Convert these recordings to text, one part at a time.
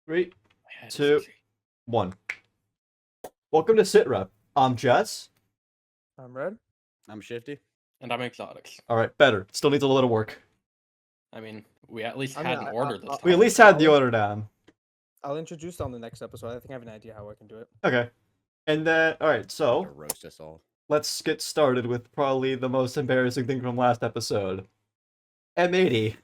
3, 2, 1. Welcome to Sitrep. I'm Jess. I'm Red. I'm Shifty. And I'm Exotics. Alright, better. Still needs a little work. I mean, we at least I had mean, an order this time. We at least had the order down. I'll introduce on the next episode. I think I have an idea how I can do it. Okay. And then, alright, so To roast us all. let's get started with probably the most embarrassing thing from last episode. M80.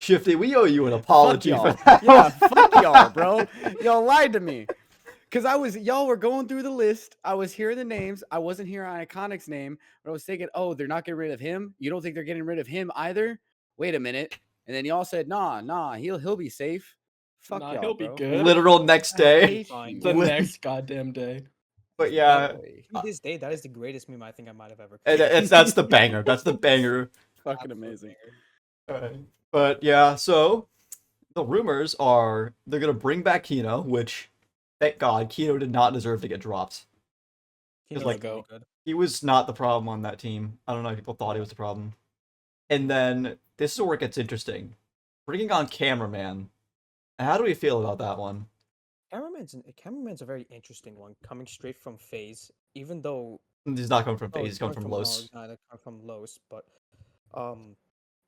Shifty, we owe you an apology for that. Yeah, fuck y'all, bro. Y'all lied to me. Cause y'all were going through the list. I was hearing the names. I wasn't hearing Iconic's name, but I was thinking, oh, they're not getting rid of him. You don't think they're getting rid of him either? Wait a minute. And then y'all said, nah, he'll be safe. Fuck Nah, y'all, he'll be bro. good. Literal next I day. hate Fine. you. The With- next goddamn day. But yeah, To this day, that is the greatest meme I think I might have ever that's the banger. That's the banger. Fucking amazing. But yeah, so the rumors are they're gonna bring back Kino, which thank God Kino did not deserve to get dropped. He's like, really good. He was not the problem on that team. I don't know if people thought he was the problem. And then this is where it gets interesting. Bringing on Cameraman. How do we feel about that one? Cameraman's a very interesting one, coming straight from FaZe. Even though He's not coming from FaZe, oh, he's coming from Los. from Los, but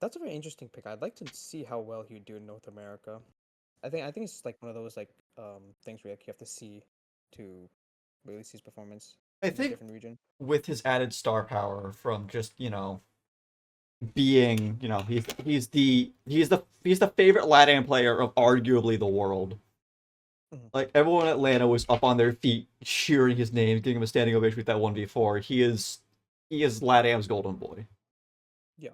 that's a very interesting pick. I'd like to see how well he would do in North America. I think it's like one of those things where you have to see to really see his performance. I in a think different region. with his added star power from just, being, he's the favorite LATAM player of arguably the world. Mhm. Like everyone in Atlanta was up on their feet cheering his name, giving him a standing ovation with that 1v4. He is LATAM's golden boy. Yeah.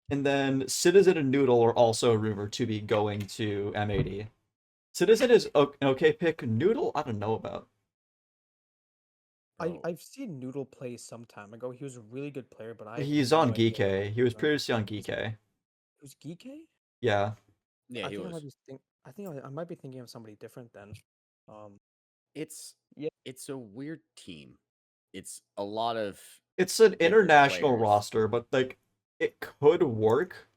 And then Citizen and Noodle are also rumored to be going to M80. Citizen is an okay pick. Noodle, I don't know about. I've seen Noodle play some time ago. He was a really good player, but He's have on no idea Geekay. what He was done. previously on Geekay. It was Geekay? Yeah. Yeah, he I was. think I might be thinking of somebody different then. It's Yeah. It's a weird team. It's a lot of It's an different international players. roster, but it could work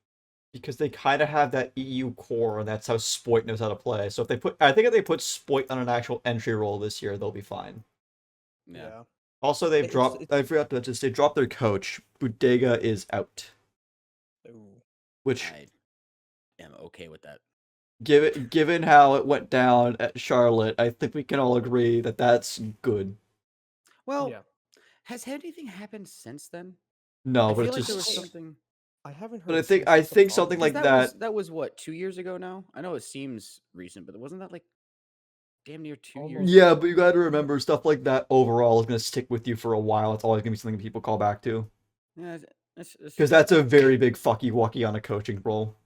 because they kind of have that EU core, and that's how Spoit knows how to play. So if they put Spoit on an actual entry role this year, they'll be fine. yeah. Also, they've It's- dropped. it's- I forgot to mention, they dropped their coach. Bodega is out, Ooh. which I am okay with that. given how it went down at Charlotte, I think we can all agree that that's good. Well, Yeah. has anything happened since then? No, I but feel it's like there was just. something. I haven't heard. But I since think the something problem. like Because that. that was what, 2 years ago now? I know it seems recent, but wasn't that like damn near 2 years? Yeah, but you got to remember stuff like that overall is going to stick with you for a while. It's always going to be something people call back to. Yeah, that's Because that's a very big fucky wucky on a coaching role.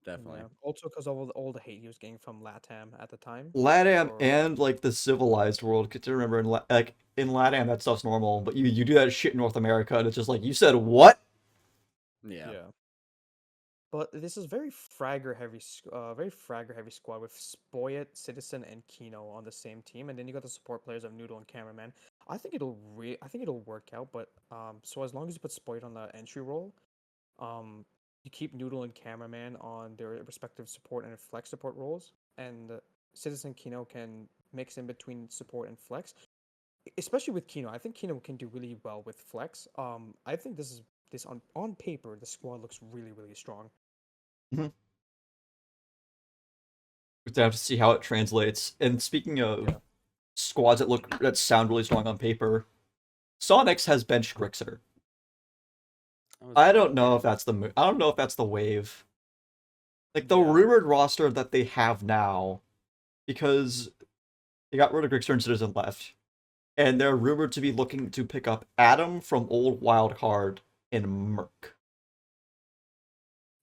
definitely. Yeah. Also, because of all the hate he was getting from LATAM at the time. LATAM Or- and like the civilized world. Because remember, in LATAM that stuff's normal, but you do that shit in North America, and it's just like you said what? Yeah. But this is very fragger heavy squad with Spoyet, Citizen, and Kino on the same team, and then you got the support players of Noodle and Cameraman. I think it'll work out, but so as long as you put Spoyet on the entry role, you keep Noodle and Cameraman on their respective support and flex support roles, and Citizen Kino can mix in between support and flex. Especially with Kino, I think Kino can do really well with flex. I think this on paper, the squad looks really, really strong. We have to see how it translates. And speaking of squads that sound really strong on paper, SONIQS has benched Grixer. I don't know if that's the wave. Like the Yeah. rumored roster that they have now, because they got rid of Grixer and Citizen left, and they're rumored to be looking to pick up Adam from old WILDCARD and Merc.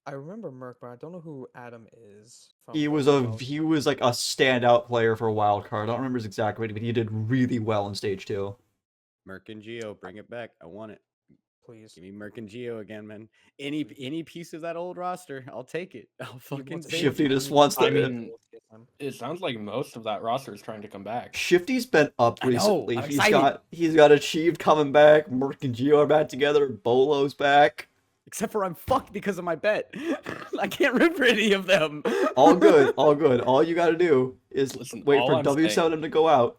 I remember Merc, but I don't know who Adam is. He was Wild. like a standout player for WILDCARD. I don't remember his exact rating, but he did really well in stage 2. Merc and Geo, bring it back. I want it. Please. Give me Merc and Geo again, man. Any piece of that old roster, I'll take it. I'll fucking wants take Shifty it. just wants to. I mean, it sounds like most of that roster is trying to come back. Shifty's been up I know, recently. I'm He's excited. got Achieved coming back. Merc and Geo are back together. Bolo's back. Except for I'm fucked because of my bet. I can't root for any of them. All good, all good. All you gotta do is Listen, wait all for I'm W7 to go out.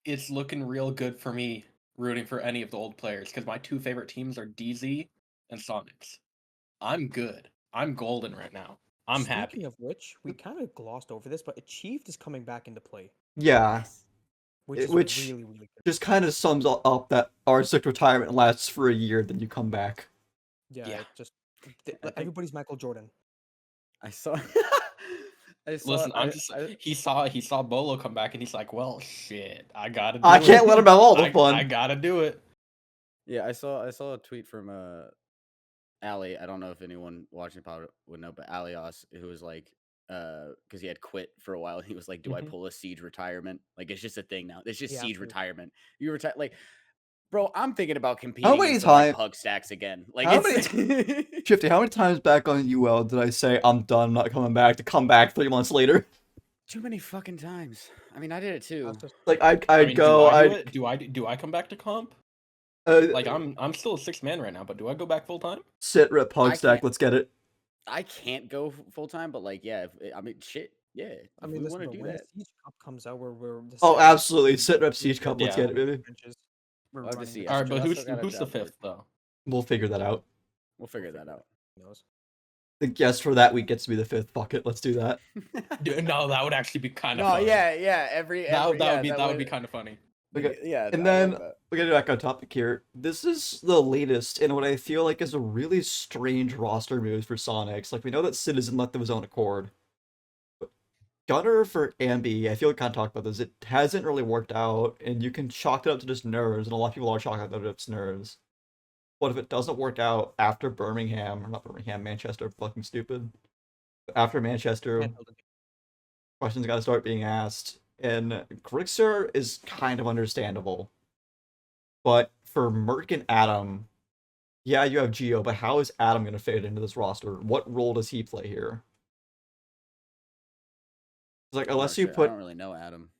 It's looking real good for me rooting for any of the old players because my 2 favorite teams are DZ and SONIQS. I'm good. I'm golden right now. I'm Speaking happy. of which, we kind of glossed over this, but Achieved is coming back into play, Yeah, which is which really, really good. just kind of sums up that our strict retirement lasts for a year, then you come back. Yeah, Yeah. it just think- everybody's Michael Jordan. I saw. Listen, he saw Bolo come back and he's like, well, shit, I gotta do I it. can't let him have all the I fun. gotta do it. Yeah, I saw a tweet from Ali. I don't know if anyone watching probably would know, but Alios, who was like, because he had quit for a while. He was like, "Do I Mhm. pull a Siege retirement? Like, it's just a thing now. It's just Yeah, Siege absolutely. retirement. You retire, like, bro. I'm thinking about How competing many in some, like, times- hug stacks again. Like, how it's Shifty, how many times back on UL did I say I'm done, I'm not coming back, to come back 3 months later? too many fucking times. I mean, I did it too. That's just Like I I'd mean, go, do I do I'd it? Do I come back to comp? Like I'm still a 6 man right now, but do I go back full time? Sitrep I hug stack, can't- let's get it. I can't go full time, but like, yeah. I mean, shit. Yeah. I if mean, we listen, want to but do when that. the Siege Cup comes out, we're the Oh, second- absolutely. Sitrep Siege Cup, let's Yeah. get it, baby. benches, we're Love to running see the it. All right, Astro but also got a who's the job board. 5th though? We'll figure that out. We'll figure that out. knows. The guess for that week gets to be the 5th. Fuck it, let's do that. No, that would actually be kind of No, funny. yeah. Every That would yeah, be kind of funny. Okay, Yeah, and I then like that. we're gonna get back on topic here. This is the latest in what I feel like is a really strange roster move for SONIQS. Like, we know that Citizen left of his own accord. But Gunner for Ambi, I feel like I kind of talked about this. It hasn't really worked out, and you can chalk it up to just nerves, and a lot of people are chalking it up to just nerves. What if it doesn't work out after Birmingham, or not Birmingham, Manchester, fucking stupid. But after Manchester, Handheld it. questions gotta start being asked. And Grixer is kind of understandable. But for Merc and Adam, yeah, you have Geo, but how is Adam gonna fit into this roster? What role does he play here? It's like, I'm unless not you sure. I put, don't really know Adam.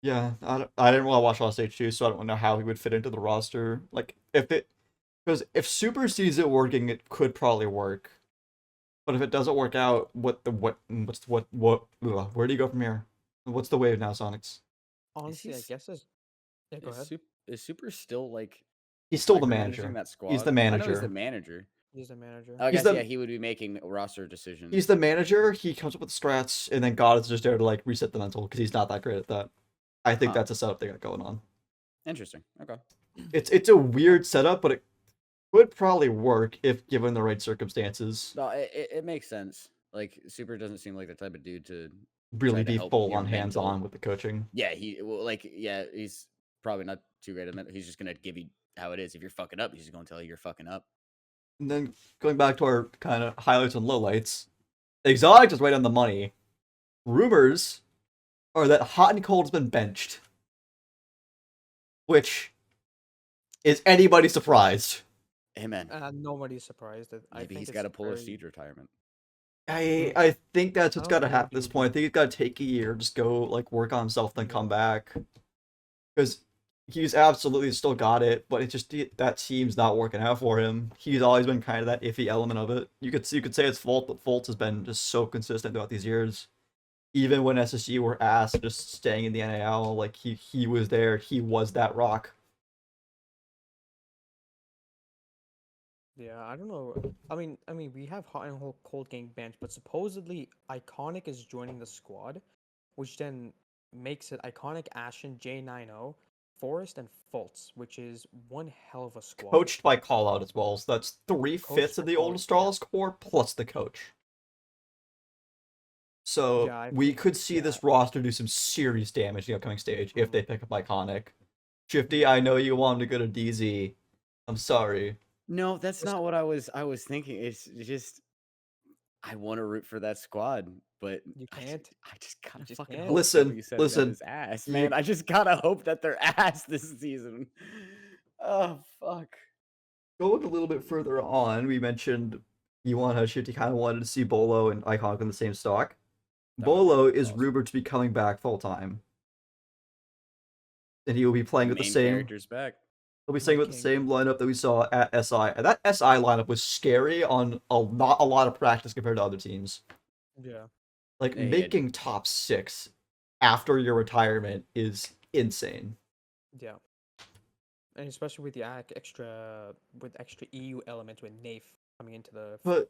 yeah, I didn't want to watch Lost H2, so I don't know how he would fit into the roster. Like, because if Super sees it working, it could probably work. But if it doesn't work out, where do you go from here? What's the wave now, Sonics? Honestly, I s- guess it's. Yeah, go ahead. Is Super still like He's still the micromanaging manager. that squad? He's the I know he's manager. the manager. He's the manager. I He's guess the- yeah, he would be making roster decisions. He's the manager. He comes up with strats, and then God is just there to like reset the mental because he's not that great at that. I think Huh. that's a setup they got going on. Interesting. Okay. It's a weird setup, but it would probably work if given the right circumstances. No, it makes sense. Like Super doesn't seem like the type of dude to. Really to be help full your on hands on mental. with the coaching. Yeah, he's probably not too great at that. He's just gonna give you how it is. If you're fucking up, he's just gonna tell you you're fucking up. And then going back to our kind of highlights and lowlights, Exotic is right on the money. Rumors are that Hot and Cold has been benched, which is anybody surprised? Amen. Nobody's surprised that. I Maybe think he's it's got to pull a very- Siege retirement. I think that's what's I got don't to think happen at he this would point. I think he's got to take a year, just go like work on himself, then come back. Because he's absolutely still got it, but it's just that team's not working out for him. He's always been kind of that iffy element of it. You could say it's fault, but Fultz has been just so consistent throughout these years. Even when SSG were asked just staying in the NAL, like he was there. He was that rock. Yeah, I don't know. I mean, we have Hot and Cold getting benched, but supposedly Iconic is joining the squad, which then makes it Iconic, Ashen, J90, Forest, and Fultz, which is one hell of a squad. Coached by Call Out as well, so that's 3/5 Coached of by the Call old Out, Astralis core plus the coach. So Yeah, I we think- could see this yeah. roster do some serious damage in the upcoming stage if they pick up Iconic. Shifty, I know you want him to go to DZ. I'm sorry. No, that's not what I was thinking. It's just I want to root for that squad, but You I can't. just gotta just fucking can't. hope Listen, W7 got listen. his ass, You- man. I just gotta hope that they're ass this season. Oh fuck. Going a little bit further on, we mentioned you want how Shifty kind of wanted to see Bolo and Iconic in the same stock. That would be Bolo is awesome. rumored to be coming back full time. And he will be playing with the Main same. characters back. They'll be staying with the King. same lineup that we saw at SI. And that SI lineup was scary on not a lot of practice compared to other teams. Yeah. Like, They had- making top 6 after your retirement is insane. Yeah. And especially with the extra EU elements with Nafe coming into the But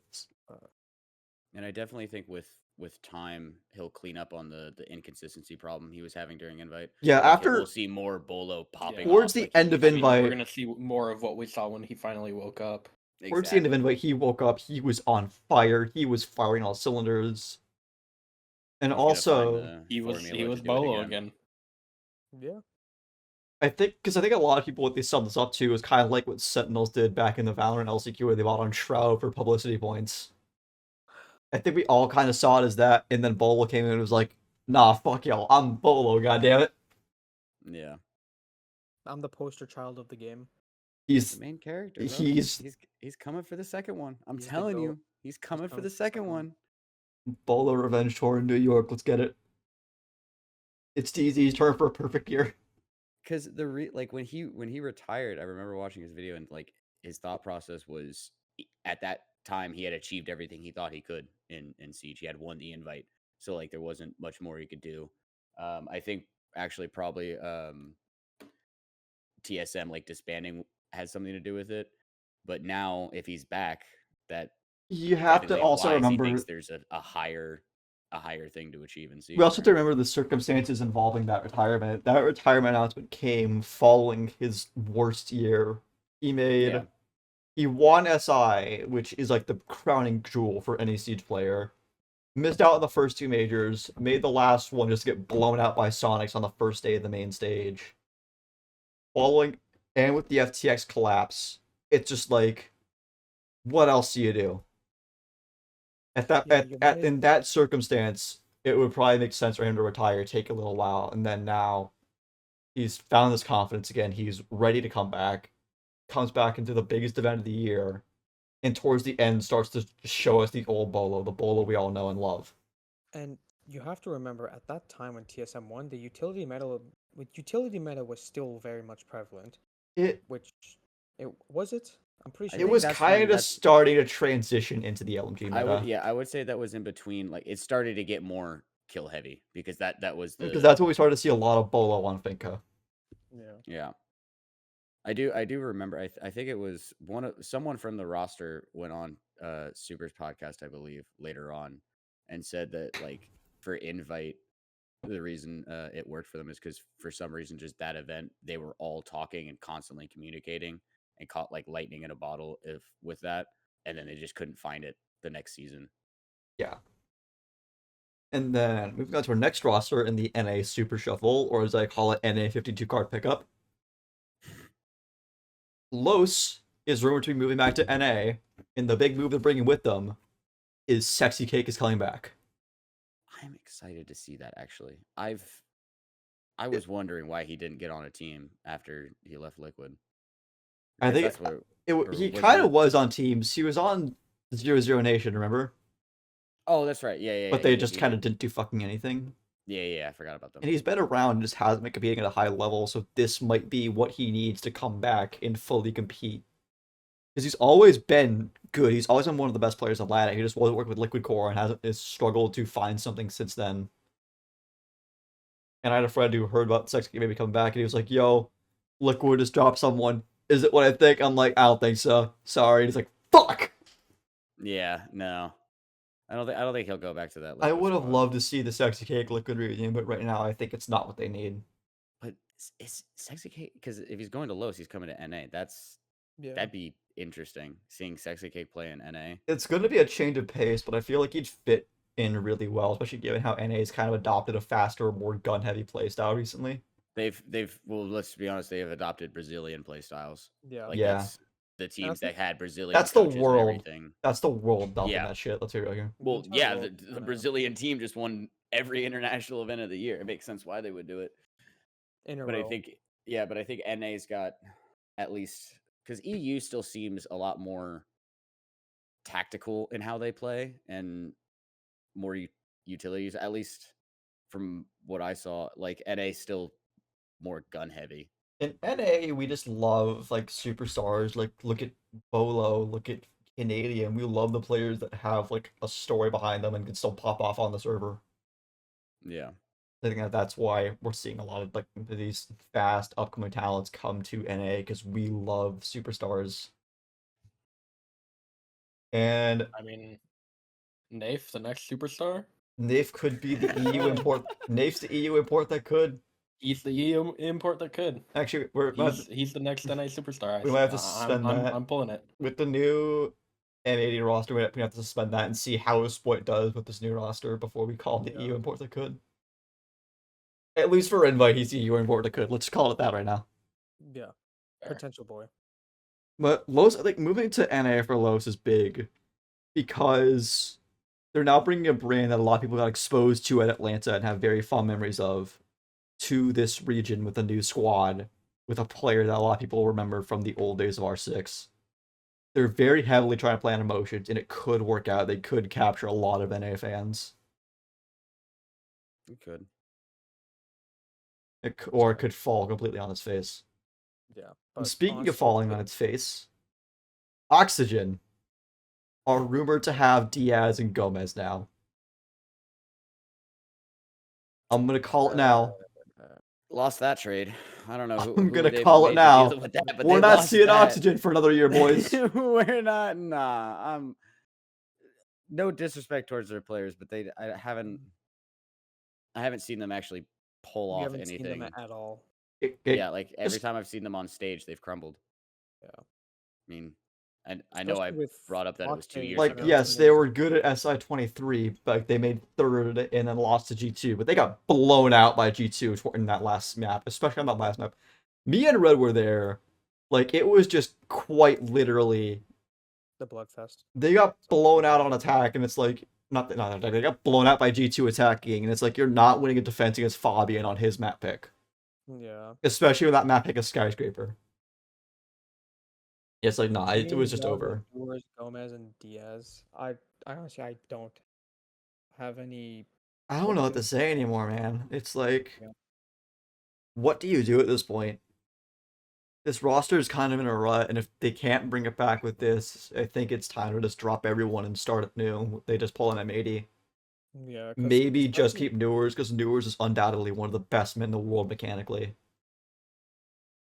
And I definitely think with time he'll clean up on the inconsistency problem he was having during invite. yeah, Like, after we'll see more Bolo popping towards off, the like he end of used to. invite, We're gonna see more of what we saw when he finally woke up. towards the end of Exactly. invite, he woke up, he was on fire, he was firing all cylinders. And He's gonna find also, the He was formula to do it Bolo again. Yeah. I think a lot of people, what they summed this up to is kind of like what Sentinels did back in the Valorant LCQ, where they bought on Shroud for publicity points. I think we all kind of saw it as that, and then Bolo came in and was like, nah, fuck y'all, I'm Bolo, goddammit. Yeah. I'm the poster child of the game. He's the He's main character, bro. he's He's coming for the second one. I'm He's the telling GOAT. you, he's coming for coming the for the second second one. one. Bolo Revenge Tour in New York, let's get it. It's DZ's turn for a perfect year. Because like when he retired, I remember watching his video and like his thought process was at that time he had achieved everything he thought he could in Siege. He had won the invite, so like there wasn't much more he could do. I think actually probably TSM like disbanding has something to do with it. But now if he's back, that You have to definitely also implies he remember, thinks there's a higher thing to achieve in Siege. we also have to apparently. remember the circumstances involving that retirement. That retirement announcement came following his worst year. Yeah. He won SI, which is like the crowning jewel for any Siege player. Missed out on the first 2 majors, made the last one just get blown out by SONIQS on the first day of the main stage. Following, and with the FTX collapse, it's just like, what else do you do? Yeah, you might In that circumstance, it would probably make sense for him to retire, take a little while, and then now he's found his confidence again. He's ready to come back, comes back into the biggest event of the year, and towards the end starts to show us the old Bolo, the Bolo we all know and love. And you have to remember at that time when TSM won, the utility meta was still very much prevalent. It Was it? I'm pretty I sure it think was that's kind when of that's- starting to transition into the LMG meta. I would say that was in between. Like it started to get more kill heavy because that was the Because that's what we started to see a lot of Bolo on Finka. Yeah. yeah. I do remember. I think it was someone from the roster went on Super's podcast, I believe, later on, and said that like for invite, the reason it worked for them is because for some reason just that event they were all talking and constantly communicating and caught like lightning in a bottle with that, and then they just couldn't find it the next season. Yeah. And then moving on to our next roster in the NA Super Shuffle, or as I call it, NA 52 card pickup. Los is rumored to be moving back to NA, and the big move they're bringing with them is Sexy Cake is coming back. I'm excited to see that actually. I was wondering why he didn't get on a team after he left Liquid. I think that's what he was kind there- of was on teams. He was on 0-0 Nation, remember? Oh, that's right. Yeah. But they he- just he kind of did. didn't do fucking anything. Yeah. I forgot about them. And he's been around and just hasn't been competing at a high level, so this might be what he needs to come back and fully compete. Because he's always been good. He's always been one of the best players in Latin. He just wasn't working with Liquid Core and has struggled to find something since then. And I had a friend who heard about Sex maybe coming back, and he was like, "Yo, Liquid just dropped someone. Is it what I think?" I'm like, "I don't think so. Sorry." And he's like, "Fuck." Yeah, no. I don't think he'll go back to that. I Liquid would have squad. loved to see the Sexy Cake Liquid reunion, but right now I think it's not what they need. But it's Sexy Cake because if he's going to Los, he's coming to NA. Yeah. That'd be interesting seeing Sexy Cake play in NA. It's going to be a change of pace, but I feel like he'd fit in really well, especially given how NA's kind of adopted a faster, more gun-heavy playstyle recently. Well, let's be honest, they have adopted Brazilian playstyles. Yeah. Like Yeah. that's the teams think that had Brazilian. That's the coaches and world. everything. That's the world adopting Yeah. that shit. Let's hear it again. Well, entire yeah, world, the Brazilian team just won every international event of the year. It makes sense why they would do it. in a But row. I think NA's got at least because EU still seems a lot more tactical in how they play and more utilities. At least from what I saw, like NA still more gun heavy. In NA, we just love like superstars. Like look at BOLO, look at Canadian. We love the players that have like a story behind them and can still pop off on the server. Yeah. I think that's why we're seeing a lot of like these fast upcoming talents come to NA because we love superstars. And I mean, Nafe, the next superstar. Nafe could be the EU import. Nafe's the EU import that could. He's the EU import that could. Actually, we're He's the next NA superstar. we might have to suspend that. I'm pulling it. With the new M80 roster, we have to suspend that and see how Sport does with this new roster before we call the EU import that could. At least for invite, he's the EU import that could. Let's call it that right now. Yeah, Fair. potential boy. But Los, like moving to NA for Los is big because they're now bringing a brand that a lot of people got exposed to at Atlanta and have very fond memories of to this region with a new squad with a player that a lot of people remember from the old days of R6. They're very heavily trying to play on emotions, and it could work out. They could capture a lot of NA fans. It could. Or it could fall completely on its face. Yeah. And But speaking honestly, of falling on its face, Oxygen are rumored to have Diaz and Gomez now. I'm gonna call it now. Lost that trade. I don't know. I'm gonna call it now. We're not seeing Oxygen for another year, boys. We're not. Nah. No disrespect towards their players, but I haven't seen them actually pull we off haven't seen anything. them at all. Yeah, like every time I've seen them on stage, they've crumbled. Yeah. I mean, I know I Especially with brought up that it was 2 Octane, years Like, ago. yes, they were good at SI23, but they made third and then lost to G2, but they got blown out by G2 in that last map, especially on that last map. Me and Red were there. Like, it was just quite literally, The Bloodfest. they got blown out on attack, and it's like, not they got blown out by G2 attacking, and it's like, you're not winning a defense against Fabian on his map pick. Yeah. Especially when that map pick is Skyscraper. It's like, nah, it was just over. Gomez and Diaz. I honestly, I don't have any. I don't know what to say anymore, man. It's like, Yeah. what do you do at this point? This roster is kind of in a rut, and if they can't bring it back with this, I think it's time to just drop everyone and start it new. They just pull an M80. Yeah. 'cause Maybe just especially- keep Newers, because Newers is undoubtedly one of the best men in the world mechanically.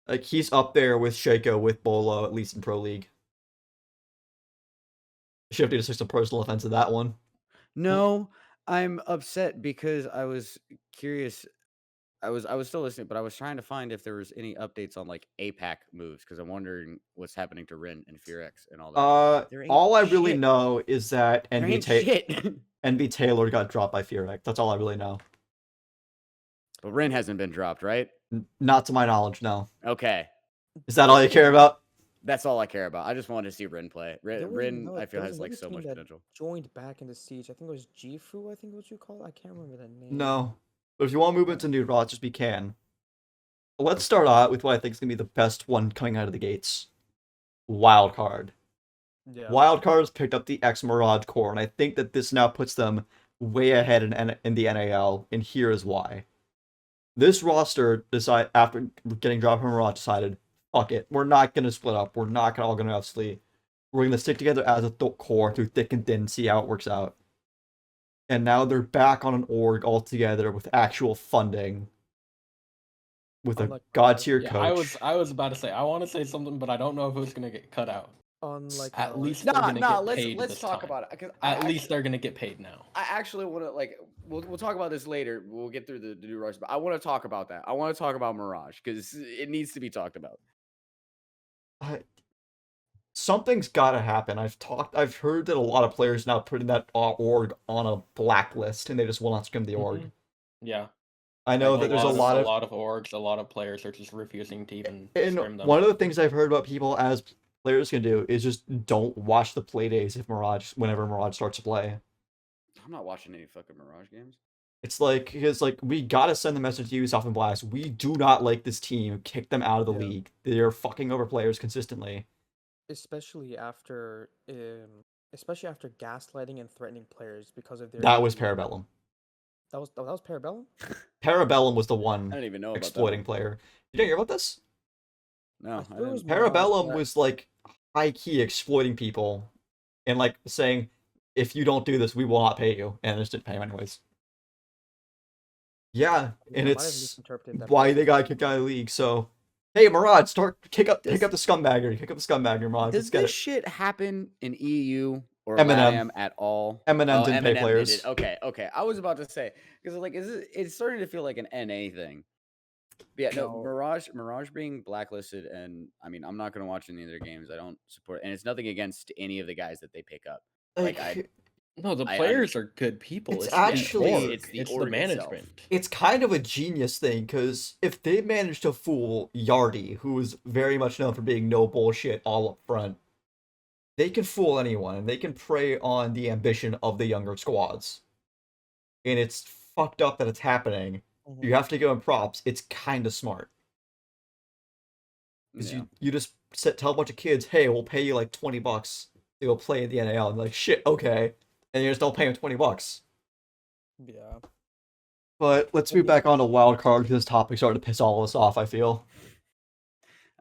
Like, he's up there with Shaco, with Bolo, at least in Pro League. Should have to take some personal offense to that one. No, I'm upset because I was curious. I was still listening, but I was trying to find if there was any updates on like APAC moves because I'm wondering what's happening to Rin and Furex and all that. There ain't All I really shit. know is that There ain't shit. NB Taylor got dropped by Furex. That's all I really know. But Rin hasn't been dropped, right? Not to my knowledge, no. Okay, Is that all you care about? that's all I care about. I just wanted to see Rin play. There was Rin, another- I feel there has was like another so team much that potential. Joined back into Siege. I think it was Gifu. I think what you call it. I can't remember the name. No. But if you want to move into new rods, we can. Let's start out with what I think is going to be the best one coming out of the gates. Wildcard. Yeah. Wildcard's picked up the X Mirage core, and I think that this now puts them way ahead in the NAL, and here is why. This roster after getting dropped from Mirage decided, fuck it, we're not going to split up, we're not all going to have sleep. We're going to stick together as a core through thick and thin, see how it works out. And now they're back on an org all together with actual funding. With a god tier Yeah, coach. I was about to say I want to say something, but I don't know if it was gonna get cut out. Unlike At Mirage. least they're gonna get paid Let's this talk time. about it because At least they're gonna get paid now. I actually want to like we'll talk about this later. We'll get through the new roster, but I want to talk about that. I want to talk about Mirage because it needs to be talked about. Something's got to happen. I've heard that a lot of players now putting that org on a blacklist, and they just will not scrim the org. Yeah, I know that there's a lot of orgs, a lot of players are just refusing to even and scrim them. one of the things I've heard about people as players can do is just don't watch the play days whenever Mirage starts to play. I'm not watching any fucking Mirage games. It's like we gotta send the message to Ubisoft and Blast. We do not like this team. Kick them out of the league. They're fucking over players consistently. Especially after gaslighting and threatening players because of their. That was Parabellum. That was Parabellum. Parabellum was the I one don't even know about exploiting that player. You didn't hear about this? No, I thought I it was didn't. Mirage, Parabellum but was like high key exploiting people and like saying, if you don't do this, we will not pay you, and just didn't pay him anyways. Yeah, and I might have it's misinterpreted that why they message. got kicked out of the league. So, hey, Mirage, start pick up the Does scumbaggery, Mirage. does Let's get this it. shit happen in EU or Eminem. LATAM at all? Eminem Oh, didn't pay Eminem did players. it. Okay, okay. I was about to say because like, it's starting to feel like an NA thing. But yeah, no, No. Mirage being blacklisted, and I mean, I'm not gonna watch any of their games. I don't support, and it's nothing against any of the guys that they pick up. Like I, No, the I players are good people. It's It's actually- the org. it's the It's the org itself. management. It's kind of a genius thing, because if they manage to fool Yardy, who is very much known for being no bullshit all up front, they can fool anyone, and they can prey on the ambition of the younger squads. And it's fucked up that it's happening. Mhm. You have to give them props. It's kind of smart. Because Yeah. you just tell a bunch of kids, hey, we'll pay you like $20 to go play in the NAL. And they're like, shit, okay. And you just don't pay them $20. Yeah. But let's move back on to WildCard, because this topic started to piss all of us off, I feel.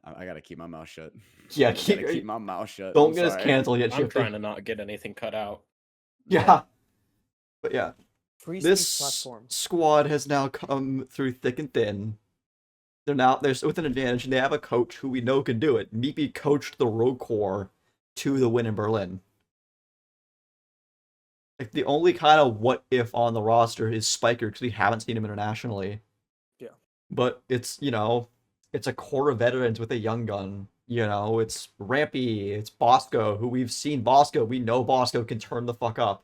I gotta keep my mouth shut. Yeah, I gotta keep keep, my mouth shut. don't I'm get us sorry. canceled yet, I'm Shifty. trying to not get anything cut out. Yeah. But yeah, Free speech this platform. squad has now come through thick and thin. They're with an advantage, and they have a coach who we know can do it. Meepy coached the Rogue Corps to the win in Berlin. Like, the only kind of what if on the roster is Spiker, because we haven't seen him internationally. Yeah. But it's, it's a core of veterans with a young gun. It's Rampy, it's Bosco, who we've seen Bosco. We know Bosco can turn the fuck up.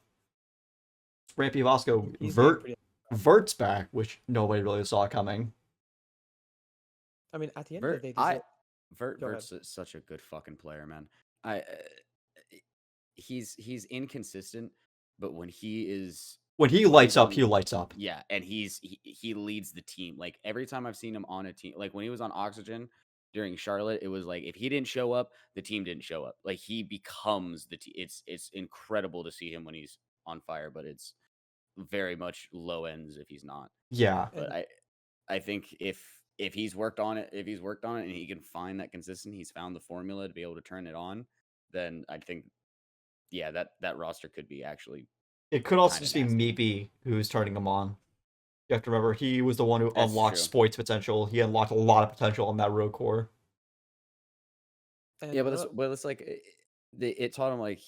Rampy Bosco, He's getting pretty- Vert's back, which nobody really saw coming. I mean, at the end of the Vert, day, Go ahead. Vert's such a good fucking player, man. He's inconsistent, but when he is When he lights up, on- he lights up. yeah, and he leads the team. Like every time I've seen him on a team, like when he was on Oxygen during Charlotte, it was like if he didn't show up, the team didn't show up. Like he becomes the team. It's incredible to see him when he's on fire, but it's very much low ends if he's not. Yeah. But I think if he's worked on it, and he can find that consistent, he's found the formula to be able to turn it on, then I think, yeah, that roster could be actually. It could also Kinda just be nasty. Meepy who's turning him on. You have to remember, he was the one who That's unlocked true. Spoit's potential. He unlocked a lot of potential in that Rogue Core. And Yeah, but it's like it taught him, like,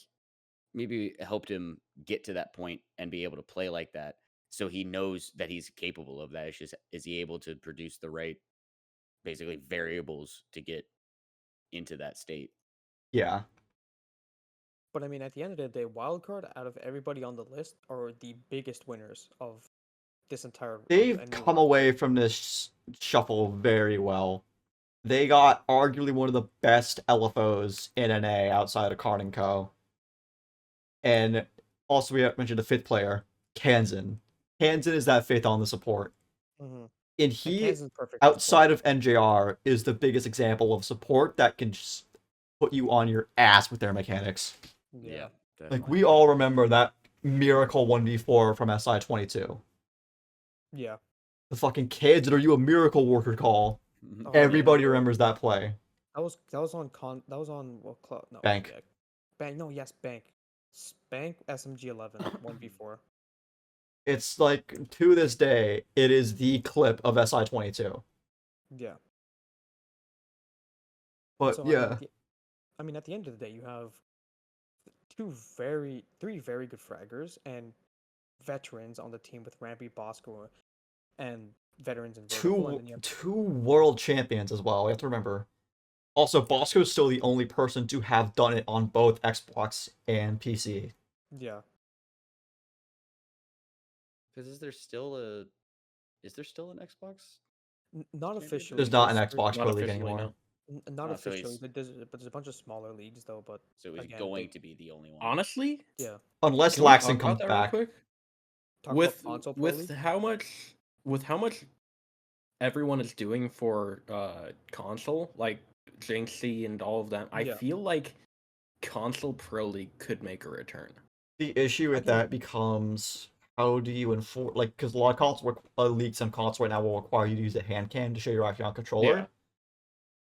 maybe helped him get to that point and be able to play like that, so he knows that he's capable of that. It's just, is he able to produce the right, basically, variables to get into that state? Yeah. But I mean, at the end of the day, Wildcard, out of everybody on the list, are the biggest winners of this entire. They've a new come roster. away from this shuffle very well. They got arguably one of the best LFOs in NA outside of Card & Co. And also we mentioned the fifth player, Kansan. Kansan is that fifth on the support. Mhm. And And he, Kansas is perfect for support. outside of NJR, is the biggest example of support that can just put you on your ass with their mechanics. Yeah. Like, definitely. we all remember that miracle 1v4 from SI22. Yeah. The fucking kids, are you a miracle worker call? Mhm. Oh, yeah. Everybody remembers that play. That was on what club? No. Bank. yeah. Bank. No. Yes. Bank. Bank SMG 11 1v4. It's like, to this day, it is the clip of SI22. Yeah. But So, yeah, I mean, at the end of the day, you have three very good fraggers and veterans on the team with Rampy, Bosco, and veterans in vertical. And then you have two world champions as well. We have to remember. Also, Bosco's still the only person to have done it on both Xbox and PC. yeah. Because is there still an Xbox? Not Champions? officially. There's not an there's- Xbox Not Pro League officially, anymore. no. Not Oh, so officially. he's- but there's a bunch of smaller leagues though. But So he's again, going they- to be the only one. Honestly, yeah. Unless can we Laxon talk comes about that back. real quick? Talk With about console Pro with League? how much everyone is doing for console, like Jinxie and all of them, I Yeah. feel like console Pro League could make a return. The issue with that becomes, how do you enforce, like, because a lot of console leagues and consoles right now will require you to use a hand cam to show you're actually on controller. Yeah.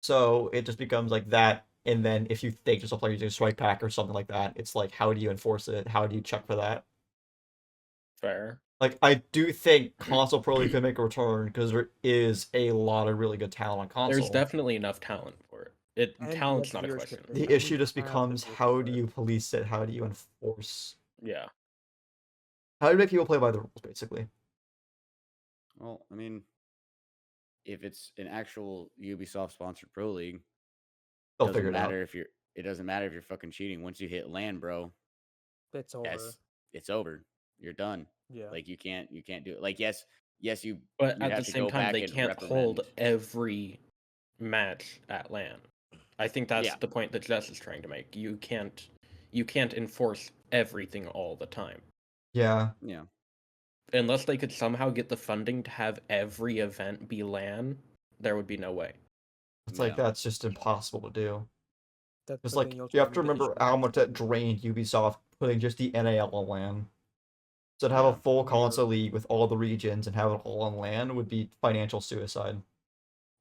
So it just becomes like that. And then if you think there's a player using a strike pack or something like that, it's like, how do you enforce it? How do you check for that? Fair. Like, I do think console Pro League could make a return because there is a lot of really good talent on console. There's definitely enough talent for it. And Talent's the not a viewership question. for it. The And we issue just have the becomes, viewership how for do it. you police it? How do you enforce? Yeah. How do you make people play by the rules, basically? Well, I mean, if it's an actual Ubisoft sponsored pro league, They'll doesn't figure it out. matter if you're. It doesn't matter if you're fucking cheating. Once you hit land, bro, It's over. it's over. You're done. Yeah. Like you can't do it. Like yes, you. But you'd at the have to same go time, back they and can't hold reprimand. every match at LAN. I think that's Yeah. the point that Jess is trying to make. You can't enforce everything all the time. Yeah. Yeah. Unless they could somehow get the funding to have every event be LAN, there would be no way. It's like, Yeah. that's just impossible to do. But It's then like, also you have to the remember issue how is- much that drained Ubisoft putting just the NAL on LAN. So to have a Yeah. full console league with all the regions and have it all on LAN would be financial suicide.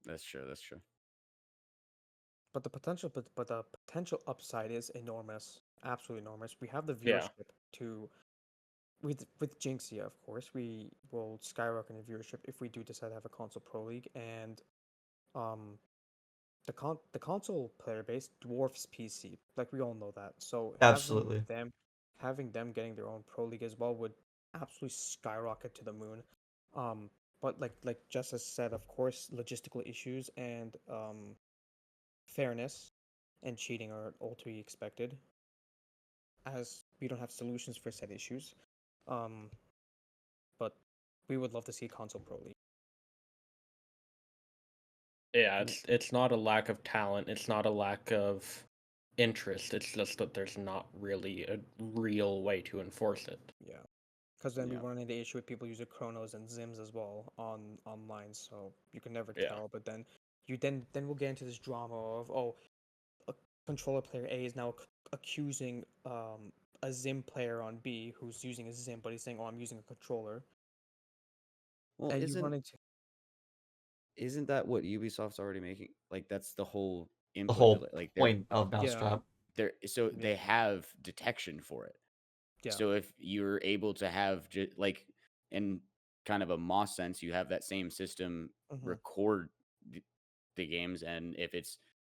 That's true. That's true. But the potential upside is enormous, absolutely enormous. We have the Yeah. viewership to, with Jinxia, of course, we will skyrocket in viewership if we do decide to have a console pro league, and the console player base dwarfs PC. Like we all know that. So Absolutely. having them getting their own pro league as well would absolutely skyrocket to the moon. But like Justice said, of course, logistical issues and fairness and cheating are all to be expected, as we don't have solutions for said issues. But we would love to see console pro league. Yeah, it's not a lack of talent. It's not a lack of interest. It's just that there's not really a real way to enforce it. Yeah, because then we Yeah. run into the issue with people using Chronos and Zims as well online, so you can never Yeah. tell. But then we'll get into this drama of, oh, a controller player A is now accusing a Zim player on B who's using a Zim, but he's saying, oh, I'm using a controller. Well, And you run into isn't that what Ubisoft's already making? Like that's the whole The input. whole like point of Mousetrap. they have detection for it. Yeah. So if you're able to have like in kind of a Moss sense, you have that same system Mhm. record the games, and if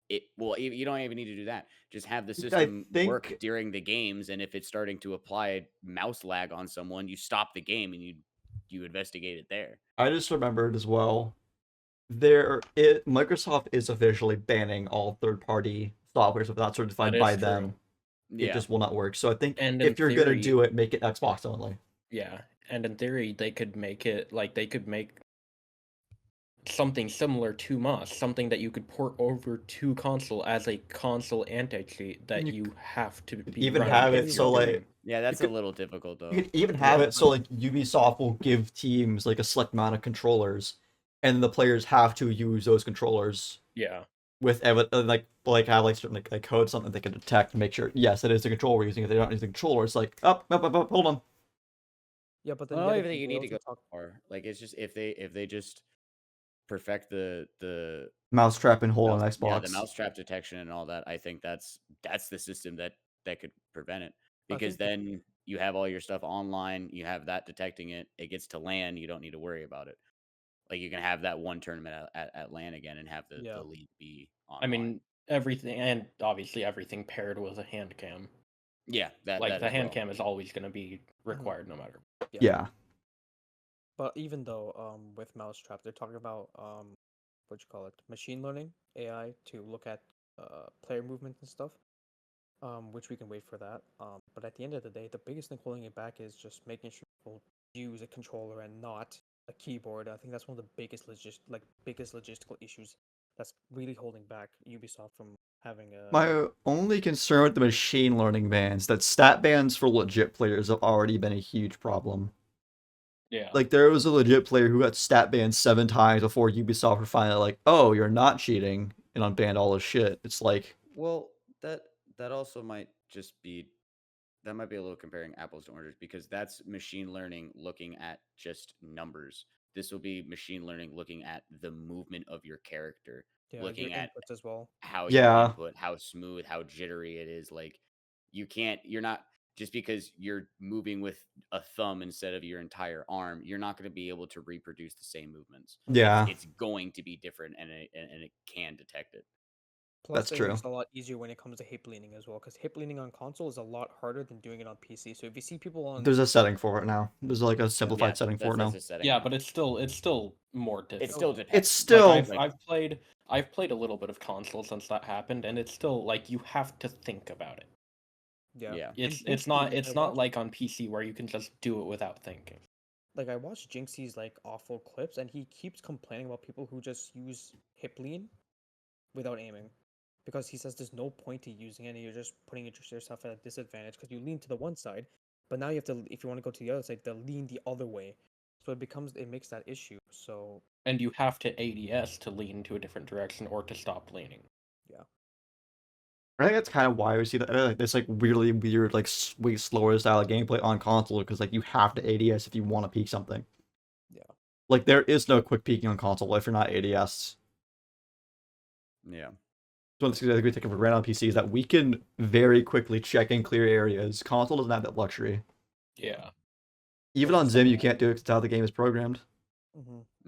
you don't even need to do that. Just have the system work think- during the games, and if it's starting to apply mouse lag on someone, you stop the game and you investigate it there. I just remembered as well. Microsoft is officially banning all third-party softwares if not certified That by is them. true. It just will not work. So I think And if in you're gonna theory- do it, make it Xbox only. Yeah, and in theory, they could make it they could make something similar to Moss, something that you could port over to console as a console anti-cheat that You you have to be even running have it against so your like game. Yeah, that's could- a little difficult though. you could even have Yeah, it so like Ubisoft will give teams like a select amount of controllers, and the players have to use those controllers Yeah, with like have like certain like code something they can detect and make sure yes it is the controller we're using. If they're not using the controller, it's like up, hold on. Yeah, but then Well, I yet don't even think you again, need to we go also talk- far. Like it's just if they just perfect the Mousetrap and hold on mouse, Xbox. the mousetrap detection and all that, I think that's the system that could prevent it. I Because think then you have all your stuff online, you have that detecting it, it gets to LAN, you don't need to worry about it. Like you can have that one tournament at LAN again and have the Yeah. league be online. I mean everything, and obviously everything paired with a hand cam. yeah, that Like that the as hand well. cam is always going to be required no matter. Yeah. But even though with Mousetrap, they're talking about what you call it, machine learning AI to look at player movement and stuff, which we can wait for that. But at the end of the day, the biggest thing holding it back is just making sure people use a controller and not a keyboard. I think that's one of the biggest logistical issues that's really holding back Ubisoft from having a. My only concern with the machine learning bans that stat bans for legit players have already been a huge problem. Yeah. Like there was a legit player who got stat banned 7 times before Ubisoft were finally like, "Oh, you're not cheating," and unbanned all his shit. It's like, Well, that also might just be that might be a little comparing apples to oranges because that's machine learning looking at just numbers. This will be machine learning looking at the movement of your character, Yeah, your looking at inputs as well. how you Yeah. input, how smooth, how jittery it is. Like you're not just because you're moving with a thumb instead of your entire arm, you're not going to be able to reproduce the same movements. Yeah. It's going to be different, and it can detect it. Plus, That's it true. makes it a lot easier when it comes to hip leaning as well, because hip leaning on console is a lot harder than doing it on PC. So if you see people on, There's a setting for it now. There's like a simplified setting for it now. That's a setting. Yeah, but it's still more difficult. It still depends. It's still Like, I've played a little bit of console since that happened, and it's still like you have to think about it. yeah, It's not like on PC where you can just do it without thinking. like I watched Jinxie's like awful clips, and he keeps complaining about people who just use hip lean without aiming, because he says there's no point to using it, and you're just putting yourself at a disadvantage because you lean to the one side, but now you have to, if you want to go to the other side, to lean the other way, so it makes that issue. So And you have to ADS to lean to a different direction or to stop leaning. I think that's kind of why we see that like this like really weird like sweet slower style of gameplay on console, because like you have to ADS if you want to peek something. Yeah. Like there is no quick peeking on console if you're not ADS. Yeah. One of the things I think we take for granted on PC is that we can very quickly check and clear areas. Console doesn't have that luxury. Yeah. Even on Zim, you can't do it because how the game is programmed.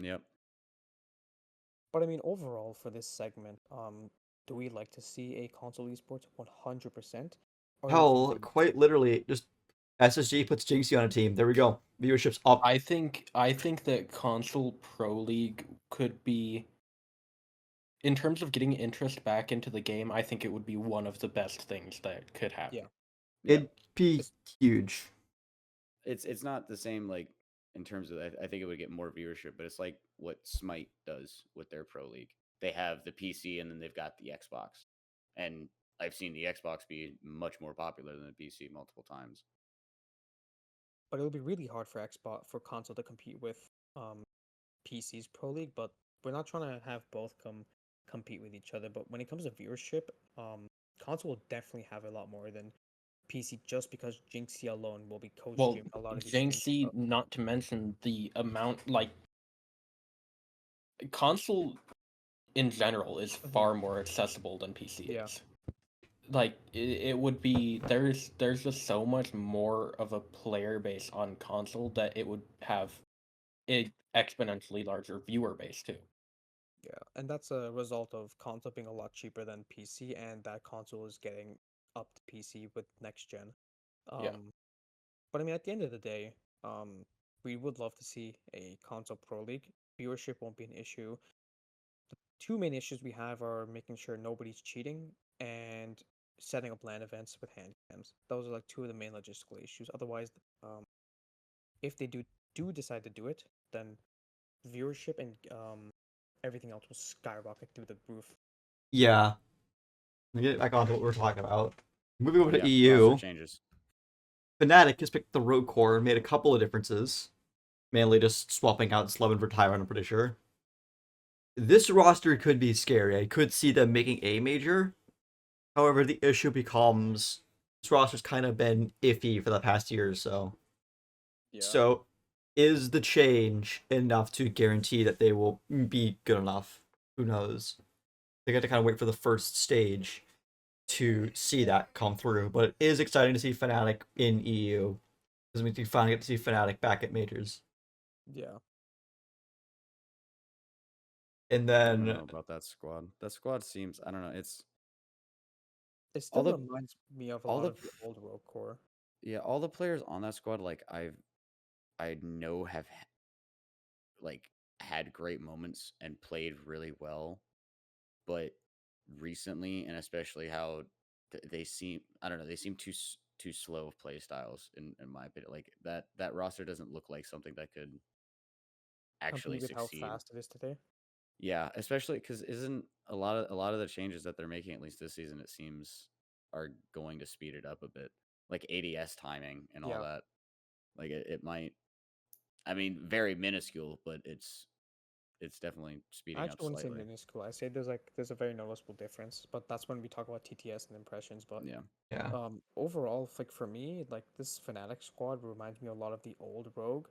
Yep. But I mean, overall for this segment, do we like to see a console esports 100%? Hell, quite literally, just SSG puts Jinxie on a team. There we go. Viewership's up. I think that console pro league could be, in terms of getting interest back into the game, I think it would be one of the best things that could happen. Yeah. It'd be huge. It's not the same like in terms of I think it would get more viewership, but it's like what Smite does with their pro league. They have the PC and then they've got the Xbox, and I've seen the Xbox be much more popular than the PC multiple times. But it would be really hard for for console to compete with PC's pro league. But we're not trying to have both compete with each other. But when it comes to viewership, console will definitely have a lot more than PC, just because Jinxie alone will be co-streaming a lot of these Jinxie, streams. not to mention the amount, like, console in general is far more accessible than PC Yeah. is. Like, it would be, there's just so much more of a player base on console that it would have an exponentially larger viewer base too. Yeah, and that's a result of console being a lot cheaper than PC, and that console is getting up to PC with next gen. Yeah. But I mean, at the end of the day, we would love to see a console pro league. Viewership won't be an issue. The two main issues we have are making sure nobody's cheating and setting up LAN events with hand cams. Those are like two of the main logistical issues. Otherwise, if they do decide to do it, then viewership and everything else will skyrocket through the roof. Yeah. Let me get back on to what we're talking about. Moving over to roster EU, changes. Fnatic has picked the Rogue Core and made a couple of differences. Mainly just swapping out Slevin for Tyrant, I'm pretty sure. This roster could be scary. I could see them making a major. However, the issue becomes this roster's kind of been iffy for the past year or so. Yeah. So, is the change enough to guarantee that they will be good enough? Who knows? They got to kind of wait for the first stage to see that come through. But it is exciting to see Fnatic in EU, because we finally get to see Fnatic back at majors. Yeah. And I don't then know about that squad. That squad seems, I don't know. It still the- reminds me of a all lot the of the old Rogue Core. yeah, all the players on that squad like I know have like had great moments and played really well, but recently, and especially how they seem, I don't know, they seem too slow of play styles in my opinion. Like that roster doesn't look like something that could actually Compete with succeed. how fast it is today. Yeah, especially because isn't a lot of the changes that they're making, at least this season, it seems, are going to speed it up a bit, like ADS timing and all Yeah. that. Like it might, I mean, very minuscule, but it's definitely speeding I up actually wouldn't say slightly. minuscule. I say there's a very noticeable difference, but that's when we talk about TTS and impressions. But Yeah, overall, like for me, like this Fnatic squad reminds me a lot of the old Rogue.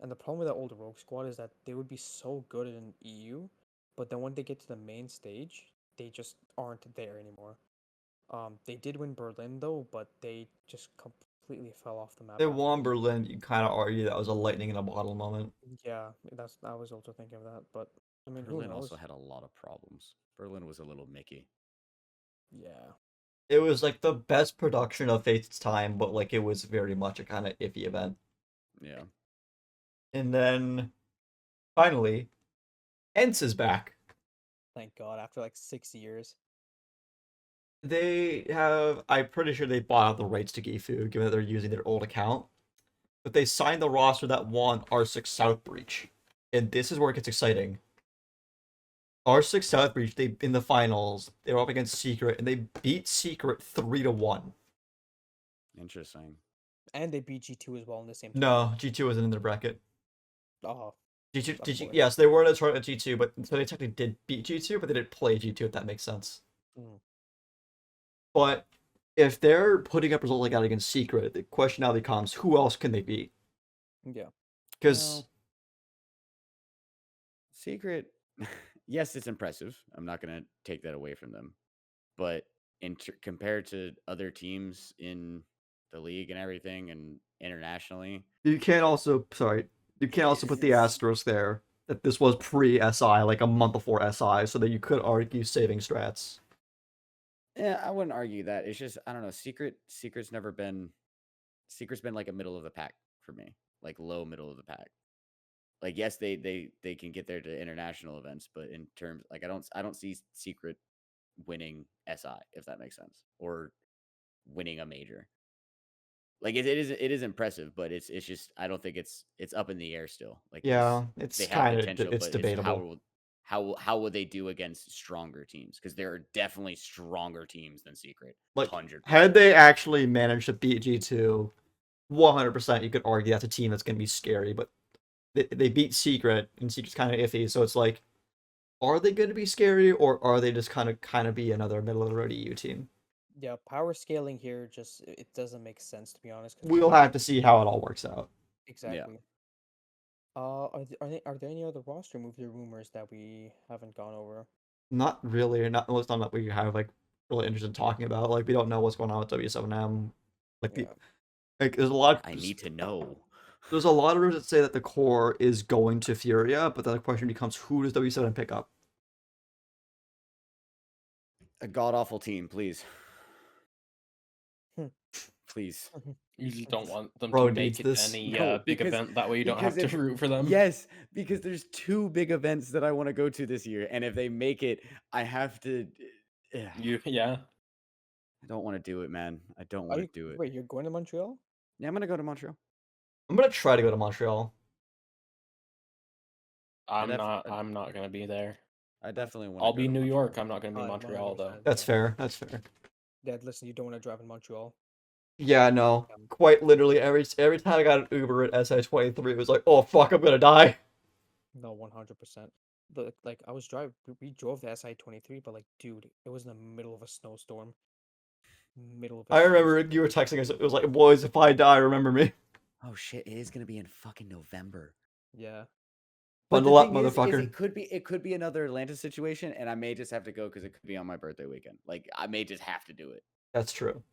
And the problem with that old Rogue squad is that they would be so good in EU, but then when they get to the main stage, they just aren't there anymore. They did win Berlin though, but they just completely fell off the map. They after won that. Berlin. You kind of argue that was a lightning in a bottle moment. Yeah, I was also thinking of that, but I mean, Berlin who knows? also had a lot of problems. Berlin was a little Mickey. Yeah, It was like the best production of its time, but like it was very much a kind of iffy event. Yeah. And then finally, ENCE is back. thank God. After like 6 years. They have, I'm pretty sure they bought out the rights to Gifu, given that they're using their old account. But they signed the roster that won R6 South Breach. And this is where it gets exciting. R6 South Breach, they in the finals, they were up against Secret, and they beat Secret 3-1. Interesting. And they beat G2 as well in the same. No, G2 wasn't in their bracket. Oh, G2, Of course. yes, they were in a tournament at G2, but so they technically did beat G2, but they didn't play G2, if that makes sense. Mm. But if they're putting up results like that against Secret, the question now becomes, who else can they beat? yeah. Because Secret, yes, it's impressive. I'm not gonna take that away from them, but compared to other teams in the league and everything, and internationally, you can't also put the asterisk there that this was pre-SI, like a month before SI, so that you could argue saving strats. yeah, I wouldn't argue that. It's just I don't know. Secret's been like a middle of the pack for me, like low middle of the pack. Like yes, they can get there to international events, but in terms like I don't see Secret winning SI, if that makes sense, or winning a major. Like it is impressive, but it's just I don't think it's up in the air still. Like Yeah, they it's have kind of potential, it's but it's debatable. how will they do against stronger teams? Because there are definitely stronger teams than Secret. Like 100%. had they actually managed to beat G2, 100%, you could argue that's a team that's going to be scary. But they beat Secret, and Secret's kind of iffy. So it's like, are they going to be scary, or are they just kind of be another middle of the road EU team? Yeah, power scaling here just it doesn't make sense, to be honest. 'Cause We'll have to see how it all works out. Exactly. Are there any other roster moves or rumors that we haven't gone over? Not really, not unless not that we have like really interested in talking about. Like we don't know what's going on with W7M. Like Yeah. there's a lot. I need to know. There's a lot of rumors that say that the core is going to Furia, but then the question becomes, who does W7M pick up? A god awful team, please. Hmm. Please. You just don't want them Bro to make needs it this. any No, big because- event. That way you don't have because to if- root for them. Yes, because there's 2 big events that I want to go to this year, and if they make it, I have to. Yeah. I don't want to do it, man. I don't Are want you, to do it. wait, you're going to Montreal? Yeah, I'm gonna go to Montreal. I'm gonna try to go to Montreal. I'm def- not. I- I'm not gonna be there. I definitely want. I'll be New York. I'm not gonna be Uh, Montreal though. 100%, That's yeah. fair. That's fair. Dad, listen, you don't want to drive in Montreal. Yeah, no. Quite literally, every time I got an Uber at SI23, it was like, oh fuck, I'm gonna die. No, 100%. Like I was driving, we drove the SI23, but like, dude, it was in the middle of a snowstorm. Middle of. I remember you were texting us. It was like, boys, if I die, remember me. Oh shit! It is gonna be in fucking November. Yeah. But the Bundle up, thing is motherfucker. it could be another Atlanta situation, and I may just have to go because it could be on my birthday weekend. Like I may just have to do it. That's true.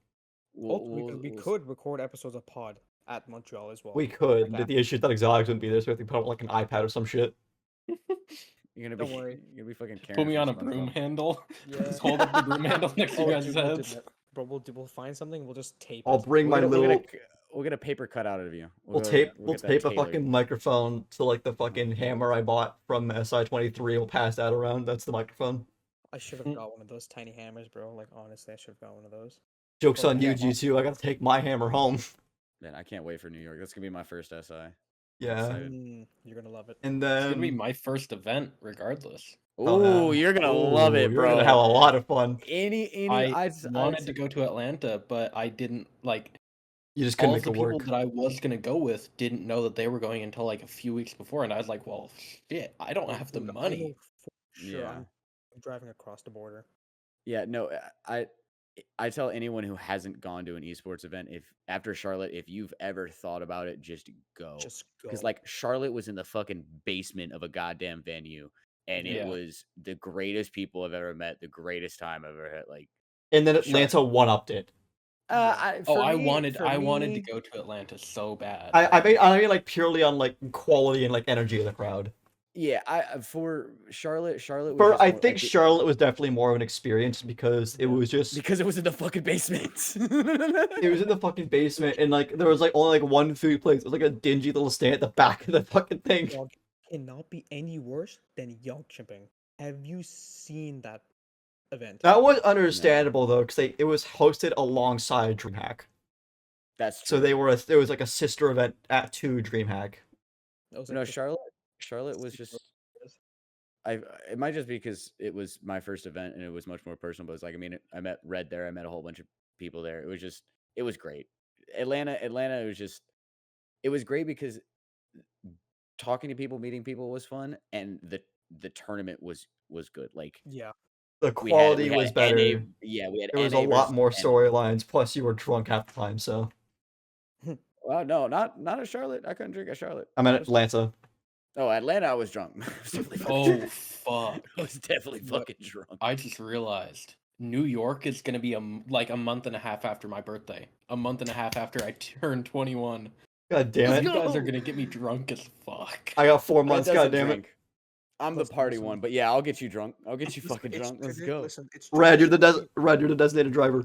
We could record episodes of Pod at Montreal as well. We could. Like But the issue is that Exotics wouldn't be there, so we have to put up like an iPad or some shit. You're gonna Don't be. worry. You're gonna be fucking. Put me Karen on a from SpongeBob. broom handle. Yeah. Just hold up the broom handle next to Oh, you guys' dude, we'll do heads. that. Bro, we'll find something. We'll just tape I'll it. bring my little. We'll get a paper cut out of you. We'll get that tape a tailored. fucking microphone to like the fucking hammer I bought from SI23. We'll pass that around. That's the microphone. I should have got one of those tiny hammers, bro. Like honestly, I should have got one of those. Joke's Oh, on you, yeah. G2. I gotta take my hammer home. Man, I can't wait for New York. That's gonna be my first SI. Yeah. Excited. You're gonna love it. And It's gonna be then. my first event, regardless. Oh, Ooh, yeah. you're gonna love it, Ooh, bro. You're gonna have a lot of fun. I wanted to go to Atlanta, but I didn't like. You just couldn't All make the it people work. that I was gonna go with didn't know that they were going until like a few weeks before, and I was like, "Well, shit, I don't have the Dude, I money." know for sure Yeah. I'm driving across the border. Yeah, no, I tell anyone who hasn't gone to an esports event, if after Charlotte, if you've ever thought about it, just go. Just go. Because like Charlotte was in the fucking basement of a goddamn venue, and it Yeah. was the greatest people I've ever met, the greatest time I've ever had. Like, And then Sure. Atlanta one-upped it. I wanted to go to Atlanta so bad. I mean like purely on like quality and like energy of the crowd. Yeah, for Charlotte was For just I more, think like, Charlotte was definitely more of an experience because it was just because it was in the fucking basement. it was in the fucking basement and like there was like only like one food place. It was like a dingy little stand at the back of the fucking thing. Dog, cannot be any worse than Young Chipping. Have you seen that event? That was understandable though, because it was hosted alongside DreamHack. That's true. So there was like a sister event to DreamHack. That was No, like the Charlotte was super- just. It might just be because it was my first event and it was much more personal. But it's like, I mean, I met Red there. I met a whole bunch of people there. It was great. Atlanta, it was great because talking to people, meeting people was fun, and the tournament was good. Like, Yeah. The we quality had was NA better. yeah, we had There was a NA lot versus more NA. storylines. Plus, you were drunk half the time. So Well, no, not at Charlotte. I couldn't drink at Charlotte. I'm at Atlanta. Oh, Atlanta, I was drunk. I was definitely fucking Oh drunk. fuck! I was definitely But- fucking drunk. I just realized New York is gonna be like a month and a half after my birthday. A month and a half after I turn 21. God damn Let's it! You guys are go! gonna get me drunk as fuck. I got 4 Red months. doesn't God damn it! drink. I'm the Listen, party listen. one, but yeah, I'll get you drunk. I'll get you Listen, fucking it's drunk. Let's tradi- go. Listen, it's Red, you're the tradition with me- Red, you're the designated driver.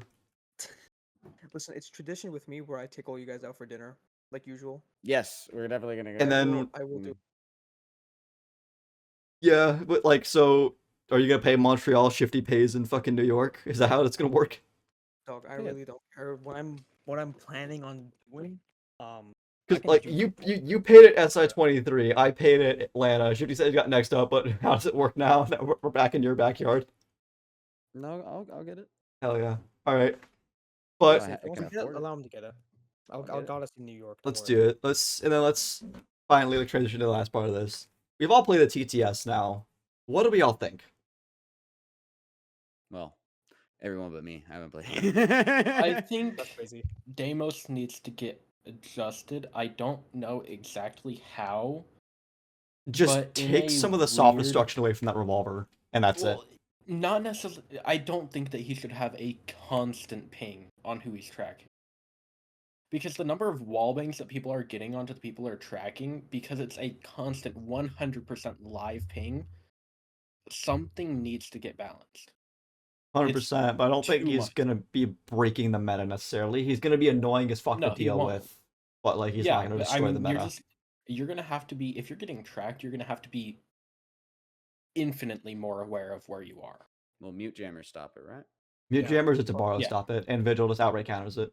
Listen, it's tradition with me where I take all you guys out for dinner, like usual. Yes, we're definitely gonna go. And then- I will do. Yeah, but like, so are you gonna pay Montreal shifty pays in fucking New York? Is that how it's gonna work? Dog, I Yeah. really don't care what I'm planning on doing. I Because can like just you paid it SI23, I paid it Atlanta. Shifty said he got next up, but how does it work now that we're back in your backyard? No, I'll get it. Hell yeah! All right, I but ha- If he I wants can to get it, afford it. allow him to get it. I'll I'll get it. got us in New York. don't let's worry. do it. Let's finally like, transition to the last part of this. We've all played the TTS now. What do we all think? Well, everyone but me. I haven't played. I think That's crazy. Deimos needs to get adjusted. I don't know exactly how. Just But in take a some of the soft weird- instruction away from that revolver, and that's it. Well, not necessarily. I don't think that he should have a constant ping on who he's tracking. Because the number of wallbangs that people are getting onto the people are tracking, because it's a constant 100% live ping, something needs to get balanced. 100%, but I don't think too he's much. gonna be breaking the meta necessarily. He's gonna be annoying as fuck No, to he deal won't. with, but like he's yeah, not gonna but destroy the meta. you're gonna have to be, if you're getting tracked, you're gonna have to be infinitely more aware of where you are. Well, mute jammers stop it, right? Mute Yeah. jammers at Tabaro Yeah. stop it, and Vigil just outright counters it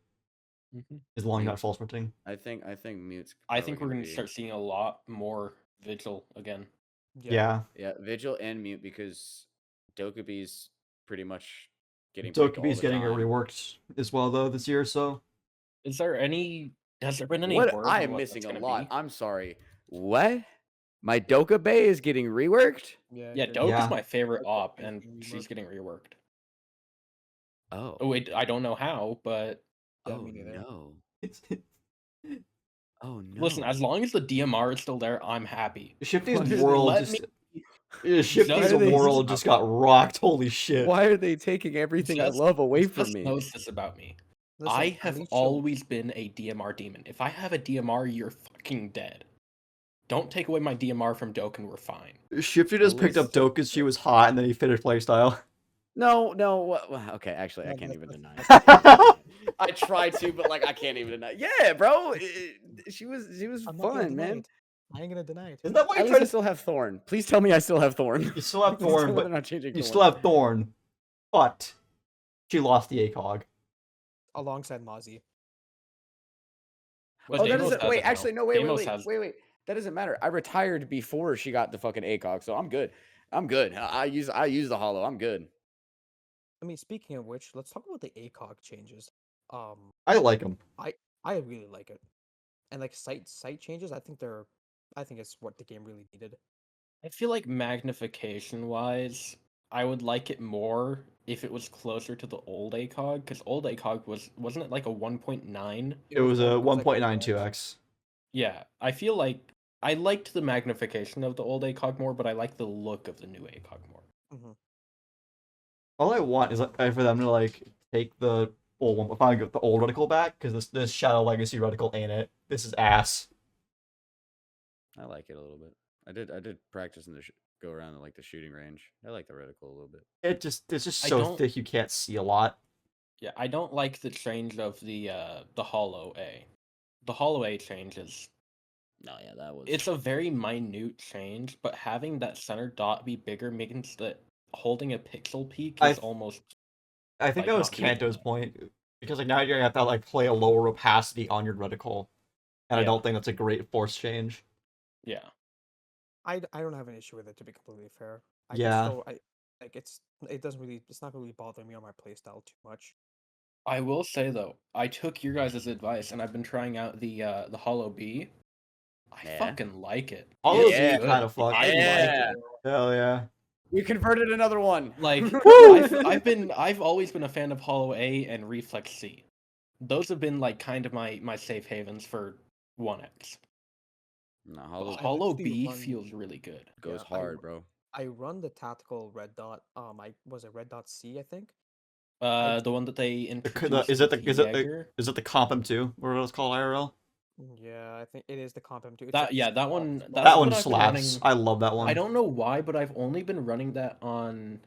as long as you're not false printing. I think mute's. I probably think we're gonna be- start seeing a lot more Vigil again. Yeah, Yeah, vigil and mute because Dokubi's pretty much getting. picked all Dokubi's the getting time. reworked as well though this year, so Has there been any What word I on am what missing that's a gonna lot. be? I'm sorry. What? My Dokube is getting reworked? Yeah, good. Doke Yeah. is my favorite Doke op, is and getting she's reworked. getting reworked. Oh. Oh wait, I don't know how, but Yeah, Oh me neither. no. Oh no. listen, as long as the DMR is still there, I'm happy. Shifty's What are world Let just me- Shifty's Why are they- world just got rocked. Holy shit! Why are they taking everything I Just- love away from Just me? knows this about me. Listen, I at have least you'll- always been a DMR demon. If I have a DMR, you're fucking dead. Don't take away my DMR from Doke and we're fine. Shifty just At picked up least- Doke because she was hot, and then he finished playstyle. No. Okay, actually, I No, can't that's- even deny. that's- it. I tried to, but like I can't even deny. Yeah, bro. She was I'm not gonna fun, deny man. it. I ain't gonna deny it. Isn't that why At you least tried I to? still have Thorn. Please tell me I still have Thorn. You still have Please tell Thorn, me but they're not changing you Thorn. still have Thorn, but she lost the ACOG. Alongside Mozzie. But Oh, that Deimos doesn't. Wait, doesn't actually, know. no. Wait. Deimos has- That doesn't matter. I retired before she got the fucking ACOG, so I'm good. I use the hollow. I'm good. I mean, speaking of which, let's talk about the ACOG changes. I like him. I really like it, and like site changes. I think it's what the game really needed. I feel like magnification wise, I would like it more if it was closer to the old ACOG, because old ACOG wasn't it like a 1.9? It was a like 1.92x. Yeah, I feel like I liked the magnification of the old ACOG more, but I like the look of the new ACOG more. Mhm. All I want is for them to like take the old one, finally get the old reticle back, because this Shadow Legacy reticle ain't it. This is ass. I like it a little bit. I did practice in the go around in like the shooting range. I like the reticle a little bit. It's just I so don't- thick you can't see a lot. Yeah, I don't like the change of the hollow A. The hollow A change is No, yeah, that was. it's a very minute change, but having that center dot be bigger means that holding a pixel peak I is th- almost I think like, that was not doing Kanto's that. point, because like now you're gonna have to like play a lower opacity on your reticle, and I Yeah. don't think that's a great force change. yeah. I don't have an issue with it, to be completely fair. I Yeah. just don't, it's not really bothering me on my playstyle too much. I will say though, I took your guys' advice and I've been trying out the Hollow B. I Yeah. fucking like it. Hollow It's B Yeah. good. kind of fun. I like Yeah. it. Hell yeah. We converted another one. Like Woo! I've always been a fan of Hollow A and Reflex C. Those have been like kind of my safe havens for 1x. No, But Hollow Hollow actually B run- feels really good. goes Yeah, hard, bro. I run the tactical red dot. Was it red dot C? I think. The one that they introduced. Is it the Jaeger? is it the Comp M2? What it's called IRL? Yeah, I think it is the comp M2. That one. That's That what one I've been running. slaps. I love that one. I don't know why, but I've only been running that on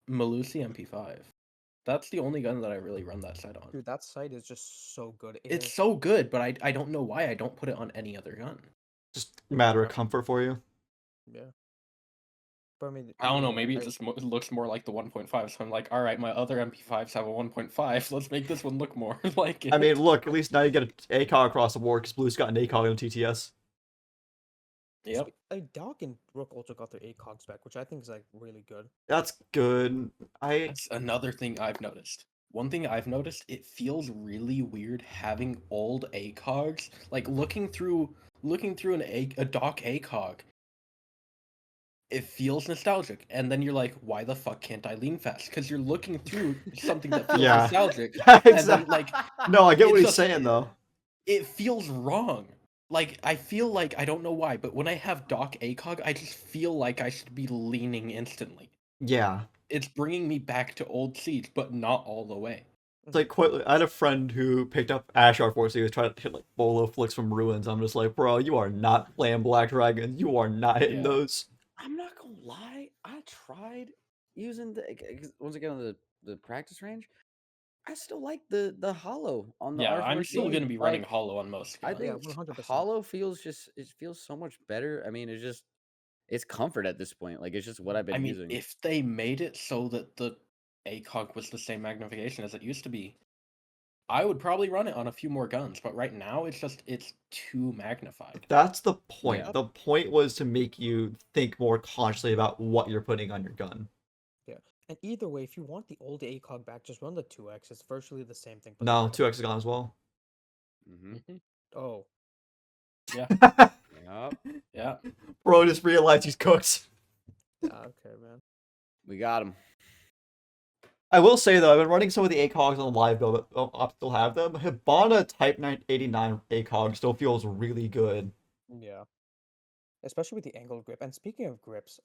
Malusi MP5. That's the only gun that I really run that side on. Dude, that sight is just so good. It's so good, but I don't know why I don't put it on any other gun. Just a matter of comfort for you. Yeah. But I mean, I don't know, yeah, maybe it just looks more like the 1.5, so I'm like, alright, my other MP5s have a 1.5, let's make this one look more like it. I mean, look, at least now you get an ACOG across the board, because Blue's got an ACOG on TTS. Yep. Doc and Rook also got their ACOGs back, which I think is like really good. That's good. That's another thing I've noticed. One thing I've noticed, it feels really weird having old ACOGs. Like looking through a Doc ACOG. It feels nostalgic, and then you're like, why the fuck can't I lean fast? Because you're looking through something that feels Yeah. nostalgic. Exactly. And then, like, No, I get it's what he's just- saying though. it feels wrong. Like, I feel like, I don't know why, but when I have Doc ACOG, I just feel like I should be leaning instantly. Yeah. It's bringing me back to old Siege, but not all the way. It's like quite. I had a friend who picked up Ashar Force. He was trying to hit like bolo flicks from ruins. I'm just like, bro, you are not playing Black Dragon. You are not hitting Yeah. those. I'm not gonna lie. I tried using once again on the practice range. I still like the hollow on the Yeah, R4C. I'm still gonna be running like, hollow on most I guns. Yeah, think 100%. hollow feels so much better. I mean, it's comfort at this point. Like it's just what I've been I mean, using. if they made it so that the ACOG was the same magnification as it used to be, I would probably run it on a few more guns, but right now it's too magnified. That's the point. Yeah. The point was to make you think more consciously about what you're putting on your gun. And either way, if you want the old ACOG back, just run the 2x. It's virtually the same thing. But No, the 2x is gone as well. Mm-hmm. Oh, Yep. Yeah. Bro just realized he's cooked. okay, man. We got him. I will say though, I've been running some of the ACOGs on the live build, but I'll still have them. Hibana Type 989 ACOG still feels really good. Yeah. Especially with the angled grip. And speaking of grips,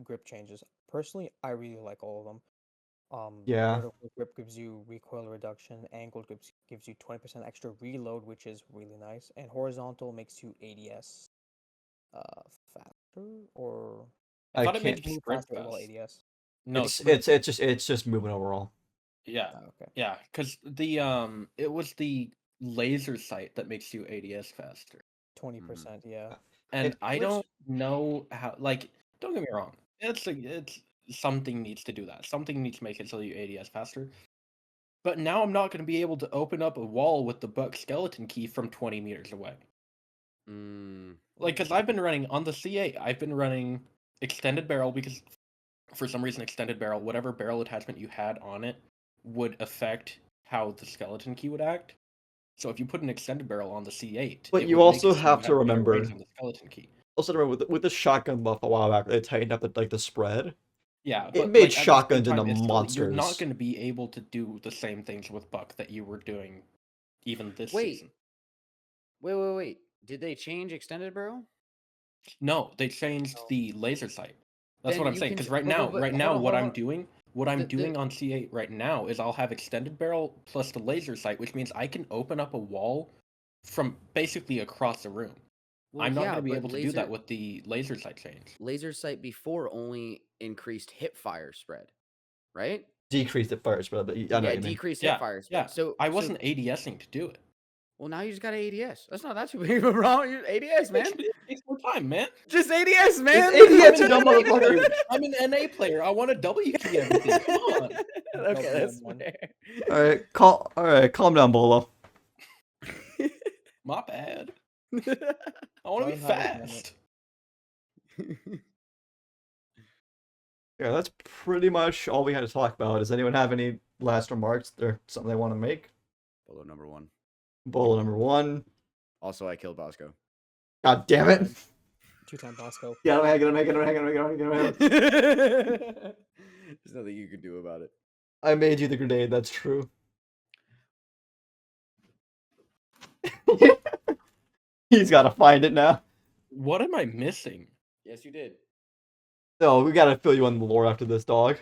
grip changes. Personally, I really like all of them. Yeah. Vertical grip gives you recoil reduction. Angled grip gives you 20% extra reload, which is really nice. And horizontal makes you ADS faster, or I thought it can't- made you move sprint faster while fast. ADS. No, it's just movement overall. yeah, Okay. yeah, because it was the laser sight that makes you ADS faster, 20%, yeah. and It- I which- don't know how. Like, don't get me wrong, it's something needs to do that. Something needs to make it so you ADS faster. But now I'm not going to be able to open up a wall with the buck skeleton key from 20 meters away. Like, because I've been running on the C8, I've been running extended barrel because for some reason, extended barrel, whatever barrel attachment you had on it would affect how the skeleton key would act. So if you put an extended barrel on the C8, But it you would make also it so you have to better remember- range on the skeleton key. Also remember with the shotgun buff a while back, they tightened up the spread. Yeah, It but, made like, at the same shotguns into time, it's still- You're not monsters. going to be able to do the same things with Buck that you were doing even this Wait. season. Wait. Did they change extended barrel? No, they changed No. the laser sight. That's Then what I'm you saying. can Because ch- right but- now, but- right hold now, on, what hold I'm on. doing, on C8 right now is I'll have extended barrel plus the laser sight, which means I can open up a wall from basically across the room. Well, I'm not yeah, going to be but able to do that with the laser sight change. laser sight before only increased hip fire spread, right? Decreased at first, but I know Yeah, what you mean. decreased Yeah, hip fire spread. yeah. So I wasn't ADSing to do it. Well, now you just got ADS. That's not that too big of a problem. You're ADS, man. It takes more time, man. Just ADS, man. ADS, you dumb NA motherfucker. player. I'm an NA player. I want to W key everything. Come on. Okay, that's WM1. fair. All right, calm down, Bolo. My bad. I want to be Learn how to handle fast. Yeah, that's pretty much all we had to talk about. Does anyone have any last remarks or something they want to make? Polo number 1. Bolo number 1. Also, I killed Bosco. God damn it. 2-time Bosco. Get him, get him, get him, get him, get him, get him. There's nothing you can do about it. I made you the grenade, that's true. He's got to find it now. What am I missing? Yes, you did. No, we got to fill you in the lore after this, dog.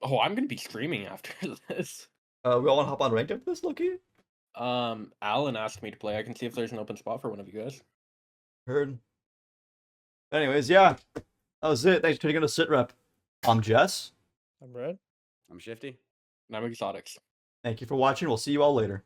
Oh, I'm gonna be streaming after this. We all want to hop on ranked after this, Loki? Alan asked me to play. I can see if there's an open spot for one of you guys. Heard. Anyways, yeah. That was it. Thanks for tuning in to Sitrep. I'm Jess. I'm red. I'm Shifty. And I'm Exotics. Thank you for watching. We'll see you all later.